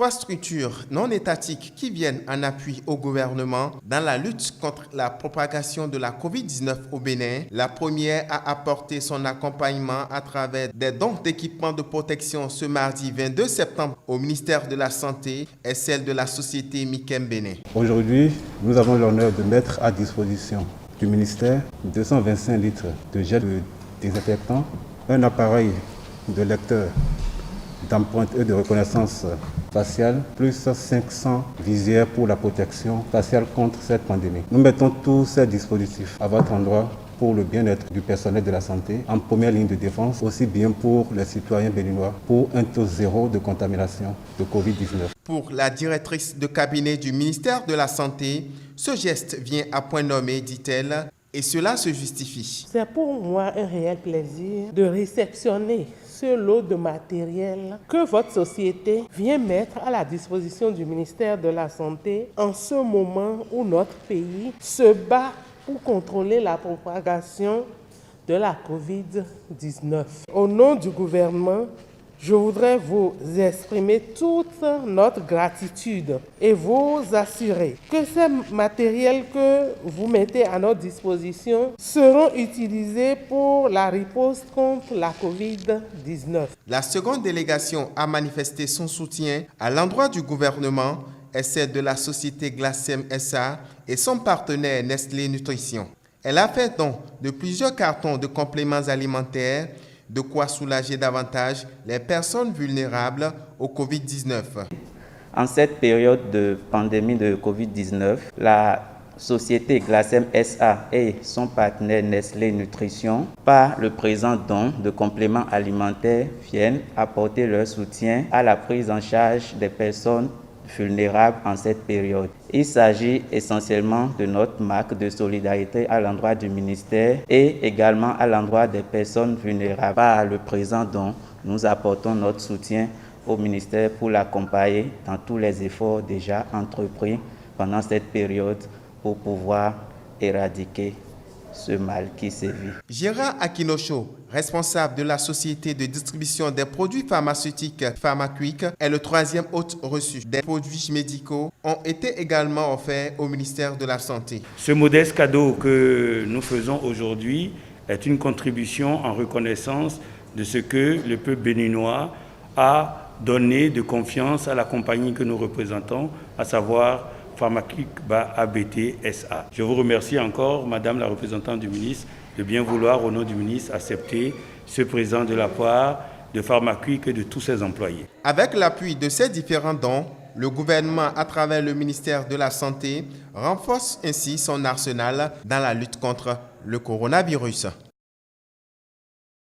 3 structures non étatiques qui viennent en appui au gouvernement dans la lutte contre la propagation de la COVID-19 au Bénin. La première a apporté son accompagnement à travers des dons d'équipements de protection ce mardi 22 septembre au ministère de la Santé et celle de la société Mikem Bénin. Aujourd'hui, nous avons l'honneur de mettre à disposition du ministère 225 litres de gel de désinfectant, un appareil de lecteur d'empreintes et de reconnaissance faciale, plus 500 visières pour la protection faciale contre cette pandémie. Nous mettons tous ces dispositifs à votre endroit pour le bien-être du personnel de la santé, en première ligne de défense, aussi bien pour les citoyens béninois, pour un taux zéro de contamination de Covid-19. Pour la directrice de cabinet du ministère de la Santé, ce geste vient à point nommé, dit-elle, et cela se justifie. C'est pour moi un réel plaisir de réceptionner ce lot de matériel que votre société vient mettre à la disposition du ministère de la Santé en ce moment où notre pays se bat pour contrôler la propagation de la COVID-19. Au nom du gouvernement, je voudrais vous exprimer toute notre gratitude et vous assurer que ces matériels que vous mettez à notre disposition seront utilisés pour la riposte contre la COVID-19. La seconde délégation a manifesté son soutien à l'endroit du gouvernement et celle de la société Glacem SA et son partenaire Nestlé Nutrition. Elle a fait don de plusieurs cartons de compléments alimentaires, de quoi soulager davantage les personnes vulnérables au Covid-19. En cette période de pandémie de Covid-19, la société Glacem SA et son partenaire Nestlé Nutrition, par le présent don de compléments alimentaires, viennent apporter leur soutien à la prise en charge des personnes vulnérables en cette période. Il s'agit essentiellement de notre marque de solidarité à l'endroit du ministère et également à l'endroit des personnes vulnérables. Par le présent don, nous apportons notre soutien au ministère pour l'accompagner dans tous les efforts déjà entrepris pendant cette période pour pouvoir éradiquer ce mal qui sévit. Gérard Akinocho, responsable de la société de distribution des produits pharmaceutiques PharmaQuick, est le 3e hôte reçu. Des produits médicaux ont été également offerts au ministère de la Santé. Ce modeste cadeau que nous faisons aujourd'hui est une contribution en reconnaissance de ce que le peuple béninois a donné de confiance à la compagnie que nous représentons, à savoir PharmaQuick ABT SA. Je vous remercie encore, Madame la représentante du ministre, de bien vouloir, au nom du ministre, accepter ce présent de la part de PharmaQuick et de tous ses employés. Avec l'appui de ces différents dons, le gouvernement, à travers le ministère de la Santé, renforce ainsi son arsenal dans la lutte contre le coronavirus.